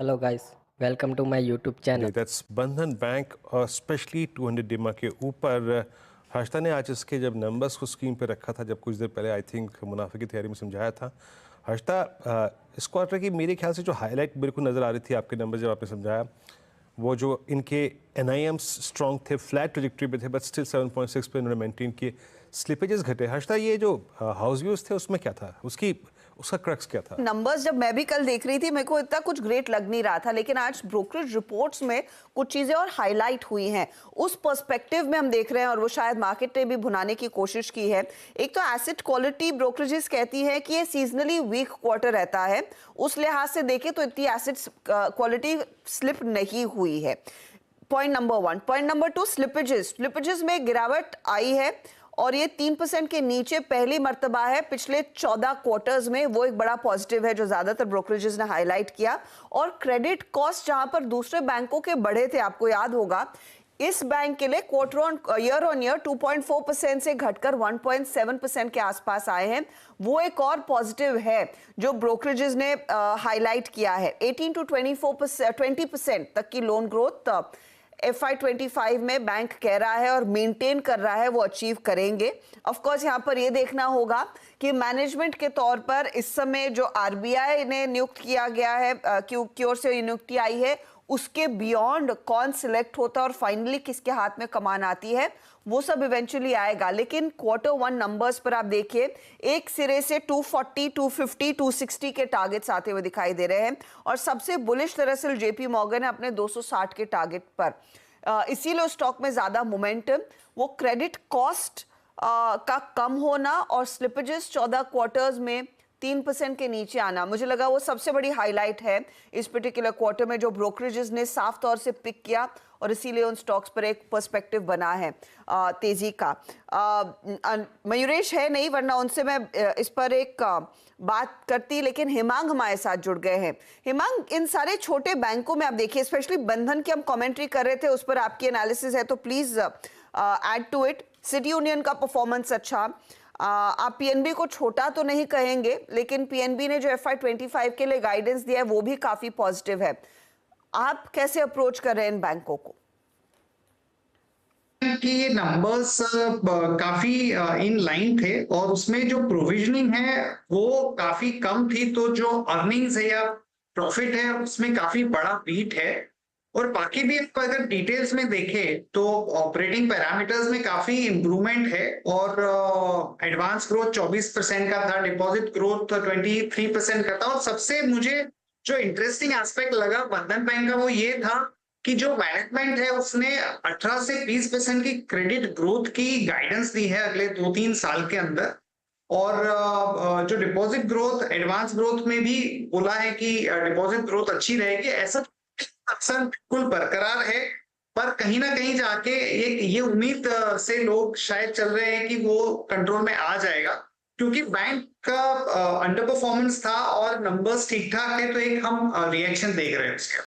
Hello guys, welcome to my YouTube channel. That's Bandhan bank और specially 200 डिमा के ऊपर हर्षदा ने आज इसके जब नंबर्स को स्क्रीन पे रखा था, जब कुछ देर पहले आई थिंक मुनाफे की तैयारी में समझाया था हर्षदा, इस क्वार्टर की मेरे ख्याल से जो हाईलाइट मेरे को नज़र आ रही थी आपके नंबर जब आपने समझाया, वो जो इनके एनआईएम्स स्ट्रॉन्ग थे, फ्लैट ट्रैजेक्टरी पे थे, बट स्टिल 7.6 पे इन्होंने मेंटेन किए, स्लिपेजेस घटे। हर्षदा, ये जो हाउस व्यूज थे उसमें क्या था, उसका क्रक्स क्या था? नंबर्स जब मैं भी कल देख रही थी मेरे को इतना कुछ ग्रेट लग नहीं रहा था, लेकिन आज ब्रोकरेज रिपोर्ट्स में कुछ चीजें और हाईलाइट हुई हैं। उस पर्सपेक्टिव में हम देख रहे हैं और वो शायद मार्केट ने भी भुनाने की कोशिश की है। एक तो एसेट क्वालिटी ब्रोकरेजेस कहती है कि ये सीजनली वीक क्वार्टर रहता है, उस लिहाज से देखें तो इतनी एसेट क्वालिटी स्लिप नहीं हुई है। Point number 1। Point number 2, slippages में गिरावट आई है और ये 3% के नीचे पहली मर्तबा है पिछले 14 क्वार्टर्स में। वो एक बड़ा पॉजिटिव है जो ज्यादातर ब्रोकरेजेस ने हाईलाइट किया। और क्रेडिट कॉस्ट जहां पर दूसरे बैंकों के बढ़े थे, आपको याद होगा, इस बैंक के लिए ईयर ऑन ईयर 2.4% से घटकर 1.7% के आसपास आए हैं। वो एक और पॉजिटिव है जो ब्रोकरेजेस ने हाईलाइट किया है। 18 to 20% तक की लोन ग्रोथ FY25 में बैंक कह रहा है और मेंटेन कर रहा है वो अचीव करेंगे। ऑफ कोर्स यहाँ पर ये देखना होगा कि मैनेजमेंट के तौर पर इस समय जो RBI ने नियुक्त किया गया है, की ओर से नियुक्ति आई है, उसके बियॉन्ड कौन सिलेक्ट होता है और फाइनली किसके हाथ में कमान आती है, वो सब इवेंचुअली आएगा। लेकिन Q1 नंबर्स पर आप देखिए, एक सिरे से 240, 250, 260 के टारगेट्स आते हुए दिखाई दे रहे हैं और सबसे बुलिश दरअसल JP मॉर्गन है अपने 260 के टारगेट पर। इसीलिए स्टॉक में ज्यादा मोमेंटम, वो क्रेडिट कॉस्ट का कम होना और स्लिपेजेस 14 क्वार्टर्स में 3% के नीचे आना, मुझे लगा वो सबसे बड़ी हाईलाइट है इस पर्टिकुलर क्वार्टर में जो ब्रोकरेजेस ने साफ तौर से पिक किया और इसीलिए उन स्टॉक्स पर एक पर्सपेक्टिव बना है तेजी का। मयूरेश है नहीं, वरना उनसे मैं इस पर एक बात करती, लेकिन हिमांग हमारे साथ जुड़ गए हैं। हिमांग, इन सारे छोटे बैंकों में आप देखिए, स्पेशली बंधन की हम कमेंट्री कर रहे थे, उस पर आपकी एनालिसिस है तो please add to it. City union का परफॉर्मेंस अच्छा, आप PNB को छोटा तो नहीं कहेंगे, लेकिन PNB ने जो FY25 के लिए गाइडेंस दिया है वो भी काफी पॉजिटिव है। आप कैसे अप्रोच कर रहे हैं इन बैंकों को? कि ये नंबर्स काफी इन लाइन थे और उसमें जो प्रोविजनिंग है वो काफी कम थी, तो जो अर्निंग्स है या प्रॉफिट है उसमें काफी बड़ा बीट है। और बाकी भी अगर डिटेल्स में देखें तो ऑपरेटिंग पैरामीटर्स में काफी इंप्रूवमेंट है और एडवांस ग्रोथ 24% का था, डिपॉजिट ग्रोथ 23% का था। और सबसे मुझे जो इंटरेस्टिंग एस्पेक्ट लगा बंधन बैंक का वो ये था कि जो मैनेजमेंट है उसने 18 से 20% की क्रेडिट ग्रोथ की गाइडेंस दी है अगले 2-3 साल के अंदर। और जो डिपॉजिट ग्रोथ, एडवांस ग्रोथ में भी बोला है कि डिपॉजिट ग्रोथ अच्छी रहेगी। ऐसा अक्सर बिल्कुल बरकरार है, पर कहीं ना कहीं जाके ये उम्मीद से लोग शायद चल रहे हैं कि वो कंट्रोल में आ जाएगा, क्योंकि बैंक का अंडर परफॉर्मेंस था और नंबर्स ठीक ठाक है, तो एक हम रिएक्शन देख रहे हैं उसके।